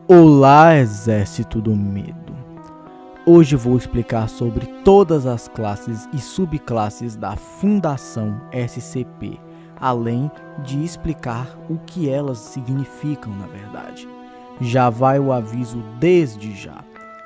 Olá, Exército do Medo! Hoje vou explicar sobre todas as classes e subclasses da Fundação SCP, além de explicar o que elas significam na verdade. Já vai o aviso desde já.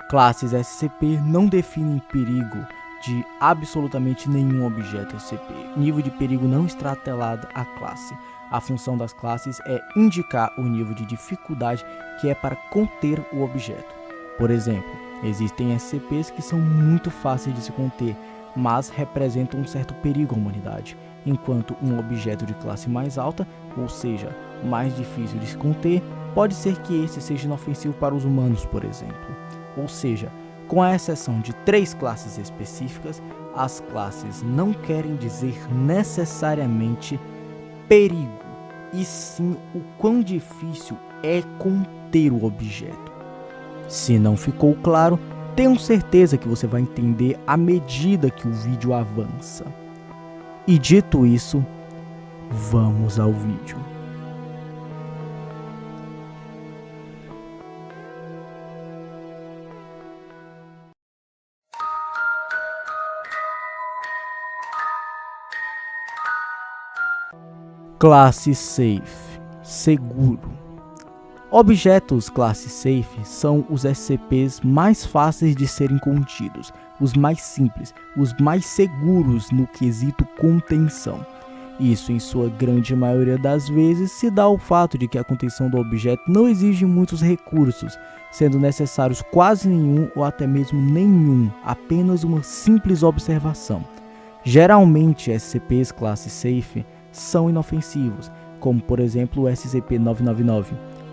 Classes SCP não definem perigo de absolutamente nenhum objeto SCP. Nível de perigo não está atrelado à classe. A função das classes é indicar o nível de dificuldade que é para conter o objeto. Por exemplo, existem SCPs que são muito fáceis de se conter, mas representam um certo perigo à humanidade, enquanto um objeto de classe mais alta, ou seja, mais difícil de se conter, pode ser que esse seja inofensivo para os humanos, por exemplo. Ou seja, com a exceção de 3 classes específicas, as classes não querem dizer necessariamente perigo, e sim o quão difícil é conter o objeto. Se não ficou claro, tenho certeza que você vai entender à medida que o vídeo avança. E dito isso, vamos ao vídeo. Classe Safe, seguro. Objetos classe Safe são os SCPs mais fáceis de serem contidos, os mais simples, os mais seguros no quesito contenção. Isso, em sua grande maioria das vezes, se dá ao fato de que a contenção do objeto não exige muitos recursos, sendo necessários quase nenhum ou até mesmo nenhum, apenas uma simples observação. Geralmente, SCPs classe Safe são inofensivos, como por exemplo o SCP-999,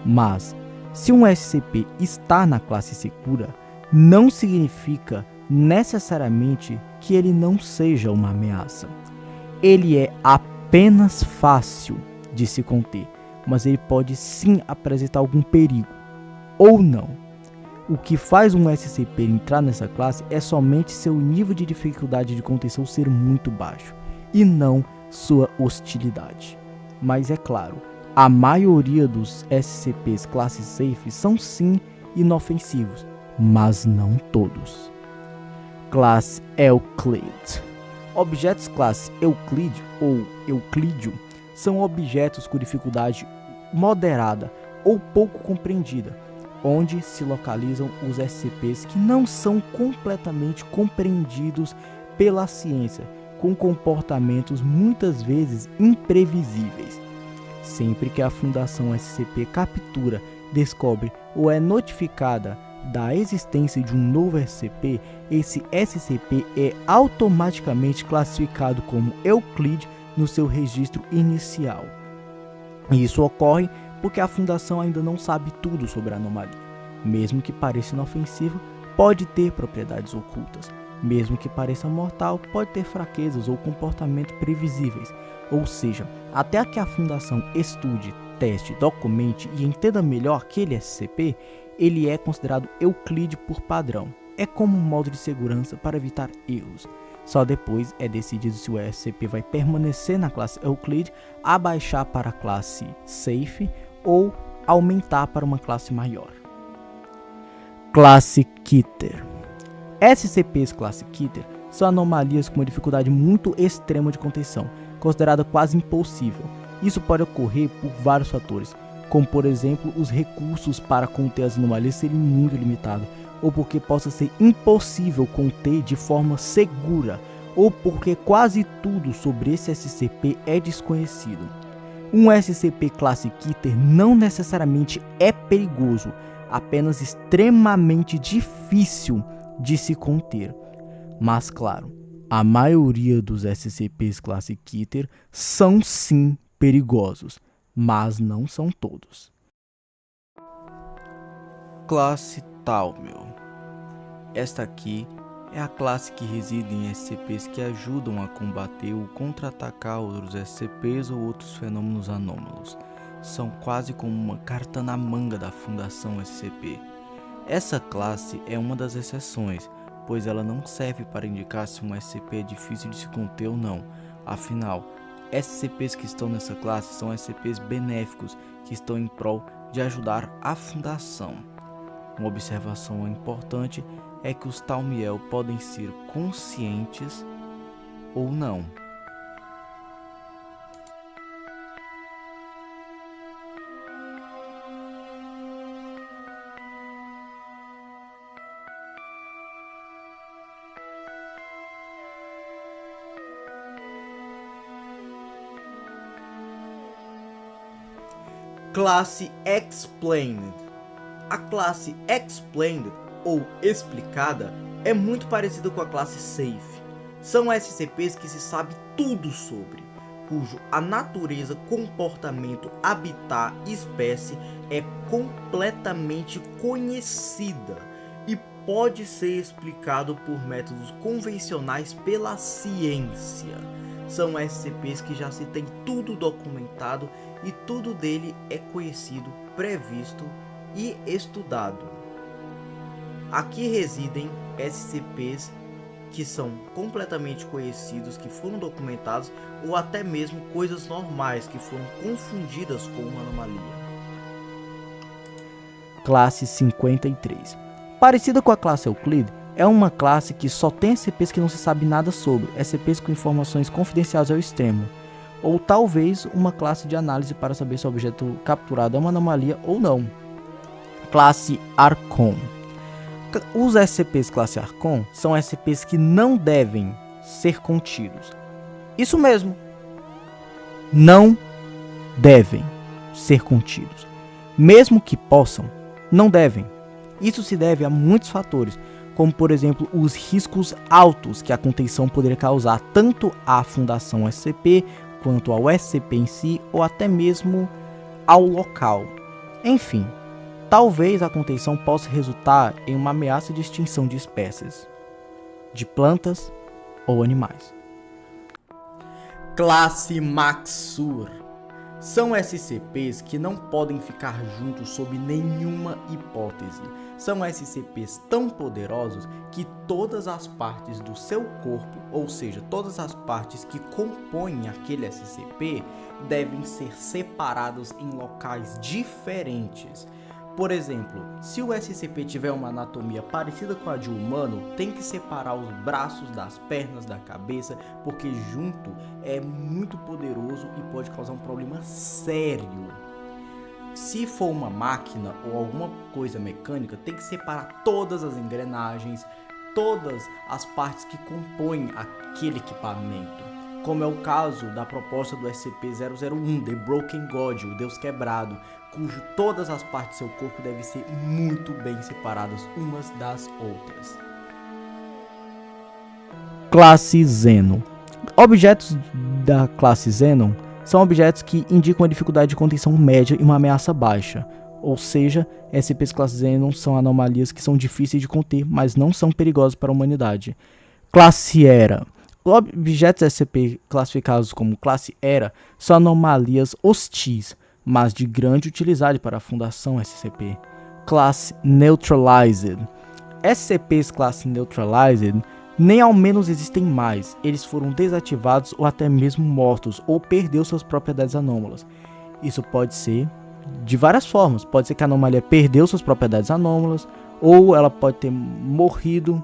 mas se um SCP está na classe segura, não significa necessariamente que ele não seja uma ameaça. Ele é apenas fácil de se conter, mas ele pode sim apresentar algum perigo, ou não. O que faz um SCP entrar nessa classe é somente seu nível de dificuldade de contenção ser muito baixo, e não sua hostilidade. Mas é claro, a maioria dos SCPs classe Safe são sim inofensivos, mas não todos. Classe Euclid. Objetos classe Euclid ou Euclídeo são objetos com dificuldade moderada ou pouco compreendida, onde se localizam os SCPs que não são completamente compreendidos pela ciência, com comportamentos muitas vezes imprevisíveis. Sempre que a Fundação SCP captura, descobre ou é notificada da existência de um novo SCP, esse SCP é automaticamente classificado como Euclid no seu registro inicial. E isso ocorre porque a Fundação ainda não sabe tudo sobre a anomalia. Mesmo que pareça inofensiva, pode ter propriedades ocultas. Mesmo que pareça mortal, pode ter fraquezas ou comportamentos previsíveis. Ou seja, até que a Fundação estude, teste, documente e entenda melhor aquele SCP, ele é considerado Euclid por padrão. É como um modo de segurança para evitar erros. Só depois é decidido se o SCP vai permanecer na classe Euclid, abaixar para a classe Safe ou aumentar para uma classe maior. Classe Keter. SCPs classe Keter são anomalias com uma dificuldade muito extrema de contenção, considerada quase impossível. Isso pode ocorrer por vários fatores, como por exemplo os recursos para conter as anomalias serem muito limitados, ou porque possa ser impossível conter de forma segura, ou porque quase tudo sobre esse SCP é desconhecido. Um SCP classe Keter não necessariamente é perigoso, apenas extremamente difícil de se conter. Mas claro, a maioria dos SCPs classe Keter são sim perigosos, mas não são todos. Classe Thaumiel. Esta aqui é a classe que reside em SCPs que ajudam a combater ou contra-atacar outros SCPs ou outros fenômenos anômalos. São quase como uma carta na manga da Fundação SCP. Essa classe é uma das exceções, pois ela não serve para indicar se um SCP é difícil de se conter ou não. Afinal, SCPs que estão nessa classe são SCPs benéficos, que estão em prol de ajudar a Fundação. Uma observação importante é que os Thaumiel podem ser conscientes ou não. Classe Explained. A classe Explained, ou explicada, é muito parecida com a classe Safe. São SCPs que se sabe tudo sobre, cujo a natureza, comportamento, habitat e espécie é completamente conhecida e pode ser explicado por métodos convencionais pela ciência. São SCPs que já se tem tudo documentado e tudo dele é conhecido, previsto e estudado. Aqui residem SCPs que são completamente conhecidos, que foram documentados, ou até mesmo coisas normais que foram confundidas com uma anomalia. Classe 53. Parecida com a classe Euclid, é uma classe que só tem SCPs que não se sabe nada sobre, SCPs com informações confidenciais ao extremo, ou talvez uma classe de análise para saber se o objeto capturado é uma anomalia ou não. Classe Archon. Os SCPs classe Archon são SCPs que não devem ser contidos. Isso mesmo. Não devem ser contidos. Mesmo que possam, não devem. Isso se deve a muitos fatores, como por exemplo os riscos altos que a contenção poderia causar tanto à Fundação SCP quanto ao SCP em si, ou até mesmo ao local. Enfim, talvez a contenção possa resultar em uma ameaça de extinção de espécies, de plantas ou animais. Classe Maxur. São SCPs que não podem ficar juntos sob nenhuma hipótese. São SCPs tão poderosos que todas as partes do seu corpo, ou seja, todas as partes que compõem aquele SCP, devem ser separadas em locais diferentes. Por exemplo, se o SCP tiver uma anatomia parecida com a de um humano, tem que separar os braços das pernas, da cabeça, porque junto é muito poderoso e pode causar um problema sério. Se for uma máquina ou alguma coisa mecânica, tem que separar todas as engrenagens, todas as partes que compõem aquele equipamento. Como é o caso da proposta do SCP-001, The Broken God, o Deus Quebrado, cujo todas as partes do seu corpo devem ser muito bem separadas umas das outras. Classe Xenon. Objetos da classe Xenon são objetos que indicam uma dificuldade de contenção média e uma ameaça baixa. Ou seja, SCPs classe Xenon são anomalias que são difíceis de conter, mas não são perigosas para a humanidade. Classe Era. Objetos SCP classificados como classe Era são anomalias hostis, mas de grande utilidade para a Fundação SCP. Classe Neutralized. SCPs classe Neutralized nem ao menos existem mais, eles foram desativados ou até mesmo mortos, ou perdeu suas propriedades anômalas. Isso pode ser de várias formas, pode ser que a anomalia perdeu suas propriedades anômalas, ou ela pode ter morrido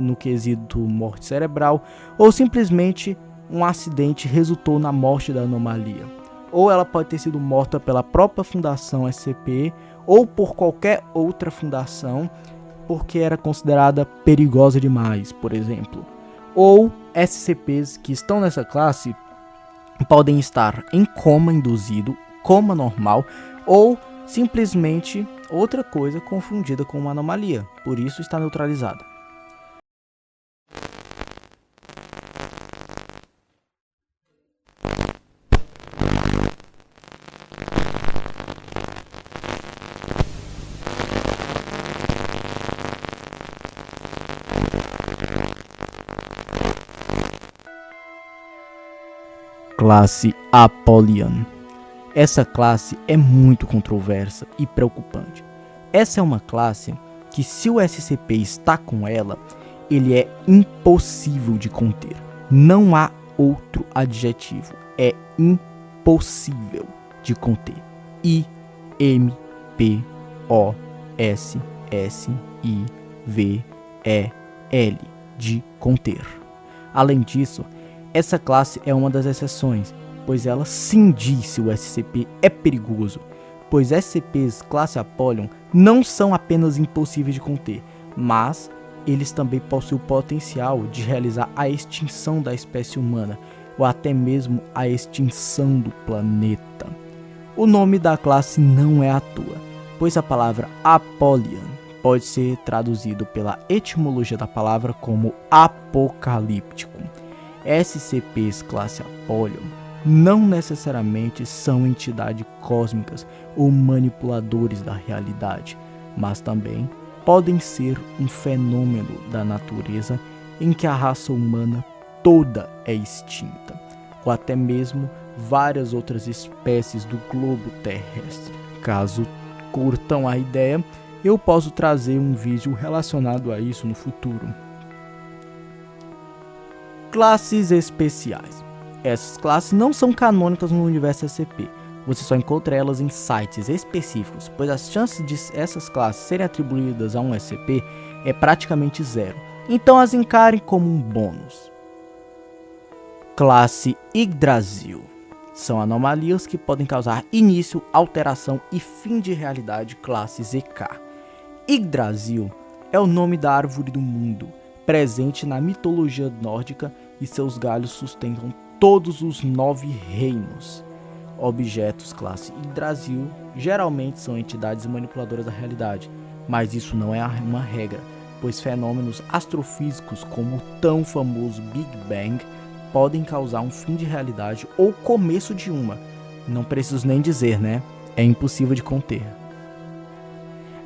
no quesito morte cerebral, ou simplesmente um acidente resultou na morte da anomalia. Ou ela pode ter sido morta pela própria Fundação SCP, ou por qualquer outra fundação, porque era considerada perigosa demais, por exemplo. Ou SCPs que estão nessa classe podem estar em coma induzido, coma normal, ou simplesmente outra coisa confundida com uma anomalia, por isso está neutralizada. Classe Apollyon. Essa classe é muito controversa e preocupante. Essa é uma classe que, se o SCP está com ela, ele é impossível de conter. Não há outro adjetivo. É impossível de conter. IMPOSSIBLE. C-O-N-T-E-S-I-V-E-L, de conter. Além disso, essa classe é uma das exceções, pois ela sim diz se o SCP é perigoso, pois SCPs classe Apollyon não são apenas impossíveis de conter, mas eles também possuem o potencial de realizar a extinção da espécie humana, ou até mesmo a extinção do planeta. O nome da classe não é à toa, pois a palavra Apollyon pode ser traduzido pela etimologia da palavra como apocalíptico. SCPs classe Apollyon não necessariamente são entidades cósmicas ou manipuladores da realidade, mas também podem ser um fenômeno da natureza em que a raça humana toda é extinta, ou até mesmo várias outras espécies do globo terrestre. Caso curtam a ideia, eu posso trazer um vídeo relacionado a isso no futuro. Classes especiais. Essas classes não são canônicas no universo SCP. Você só encontra elas em sites específicos, pois as chances de essas classes serem atribuídas a um SCP é praticamente zero. Então as encarem como um bônus. Classe Yggdrasil. São anomalias que podem causar início, alteração e fim de realidade, classe ZK. Yggdrasil é o nome da árvore do mundo, presente na mitologia nórdica, e seus galhos sustentam todos os 9 reinos. Objetos classe Yggdrasil geralmente são entidades manipuladoras da realidade, mas isso não é uma regra, pois fenômenos astrofísicos como o tão famoso Big Bang podem causar um fim de realidade ou começo de uma. Não preciso nem dizer, né? É impossível de conter.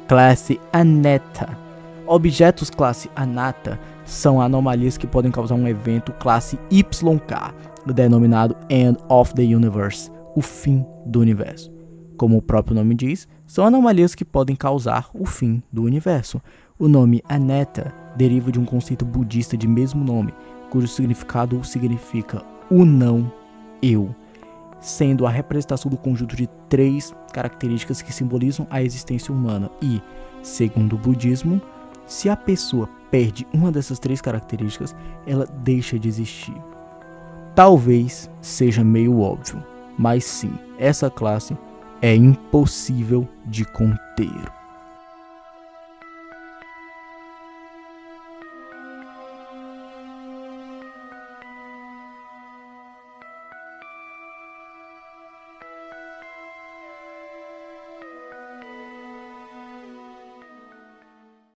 Classe Aneta. Objetos classe Anata são anomalias que podem causar um evento classe YK, denominado End of the Universe, o fim do universo. Como o próprio nome diz, são anomalias que podem causar o fim do universo. O nome Aneta deriva de um conceito budista de mesmo nome, cujo significado significa o não eu, sendo a representação do conjunto de 3 características que simbolizam a existência humana e, segundo o budismo, se a pessoa perde uma dessas 3 características, ela deixa de existir. Talvez seja meio óbvio, mas sim, essa classe é impossível de conter.